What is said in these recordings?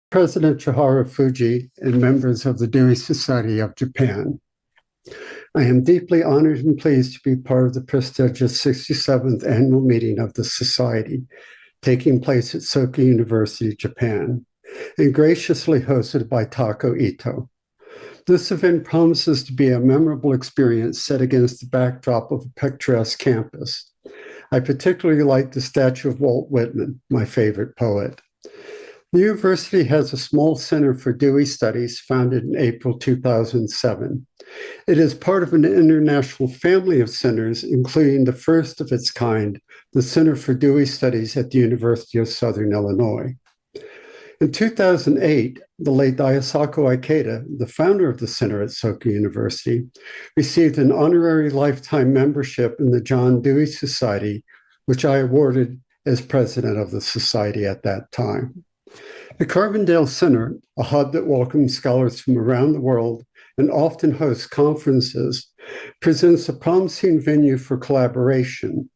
President Chihara Fuji, and members of the Dewey Society of Japan. I am deeply honored and pleased to be part of the prestigious 67th annual meeting of the Society, taking place at Soka University, Japan, and graciously hosted by Tako Ito. This event promises to be a memorable experience set against the backdrop of a picturesque campus. I particularly like the statue of Walt Whitman, my favorite poet. The university has a small center for Dewey Studies founded in April 2007. It is part of an international family of centers, including the first of its kind, the Center for Dewey Studies at the University of Southern Illinois. In 2008, the late Daisaku Ikeda, the founder of the center at Soka University, received an honorary lifetime membership in the Japan Dewey Society, which I awarded as president of the society at that time. The Carbondale Center, a hub that welcomes scholars from around the world and often hosts conferences, presents a promising venue for collaboration.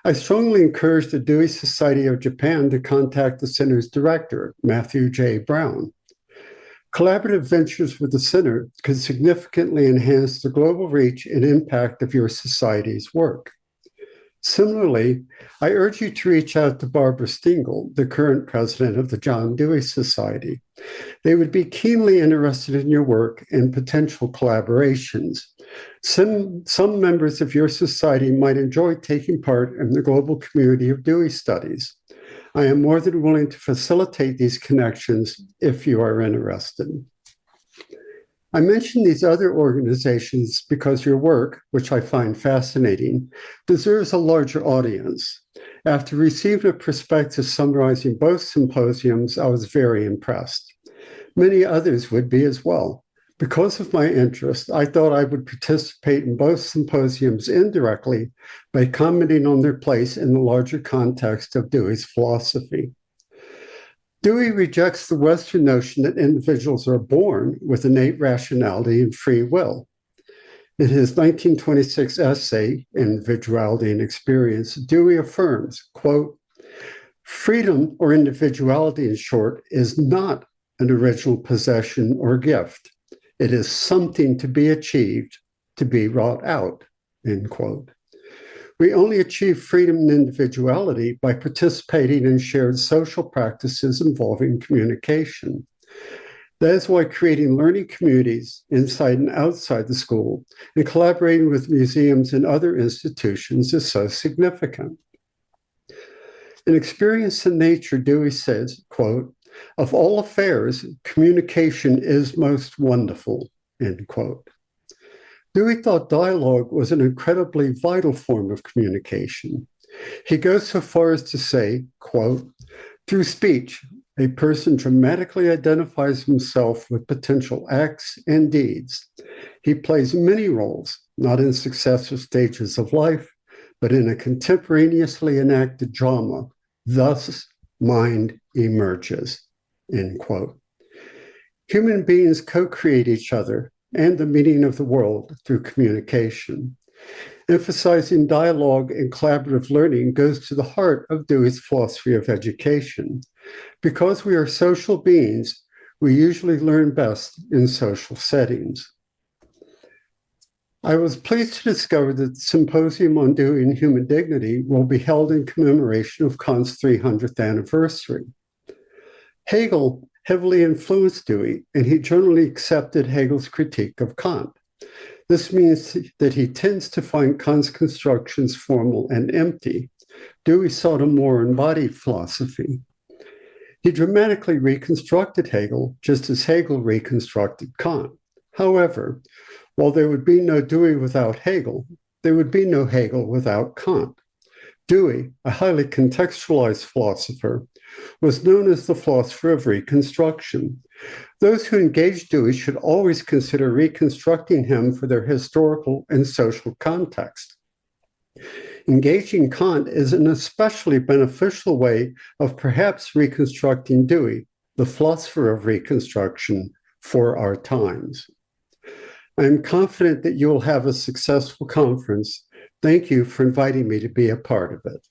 I strongly encourage the Dewey Society of Japan to contact the center's director, Matthew J. Brown. Collaborative ventures with the center could significantly enhance the global reach and impact of your society's work. Similarly, I urge you to reach out to Barbara Stingel, the current president of the Japan Dewey Society. They would be keenly interested in your work and potential collaborations. Some members of your society might enjoy taking part in the global community of Dewey studies. I am more than willing to facilitate these connections if you are interested. I mention these other organizations because your work, which I find fascinating, deserves a larger audience. After receiving a prospectus summarizing both symposiums, I was very impressed. Many others would be as well. Because of my interest, I thought I would participate in both symposiums indirectly by commenting on their place in the larger context of Dewey's philosophy. Dewey rejects the Western notion that individuals are born with innate rationality and free will. In his 1926 essay, Individuality and Experience, Dewey affirms, quote, "Freedom, or individuality in short, is not an original possession or gift. It is something to be achieved, to be wrought out," end quote. We only achieve freedom and individuality by participating in shared social practices involving communication. That is why creating learning communities inside and outside the school and collaborating with museums and other institutions is so significant. In Experience in Nature, Dewey says, quote, "Of all affairs, communication is most wonderful," end quote. Dewey thought dialogue was an incredibly vital form of communication. He goes so far as to say, quote, "Through speech, a person dramatically identifies himself with potential acts and deeds. He plays many roles, not in successive stages of life, but in a contemporaneously enacted drama. Thus, mind emerges," end quote. Human beings co-create each other and the meaning of the world through communication. Emphasizing dialogue and collaborative learning goes to the heart of Dewey's philosophy of education. Because we are social beings, we usually learn best in social settings. I was pleased to discover that the Symposium on Dewey and Human Dignity will be held in commemoration of Kant's 300th anniversary. Hegel heavily influenced Dewey, and he generally accepted Hegel's critique of Kant. This means that he tends to find Kant's constructions formal and empty. Dewey sought a more embodied philosophy. He dramatically reconstructed Hegel, just as Hegel reconstructed Kant. However, while there would be no Dewey without Hegel, there would be no Hegel without Kant. Dewey, a highly contextualized philosopher, was known as the philosopher of reconstruction. Those who engage Dewey should always consider reconstructing him for their historical and social context. Engaging Kant is an especially beneficial way of perhaps reconstructing Dewey, the philosopher of reconstruction, for our times. I am confident that you will have a successful conference. Thank you for inviting me to be a part of it.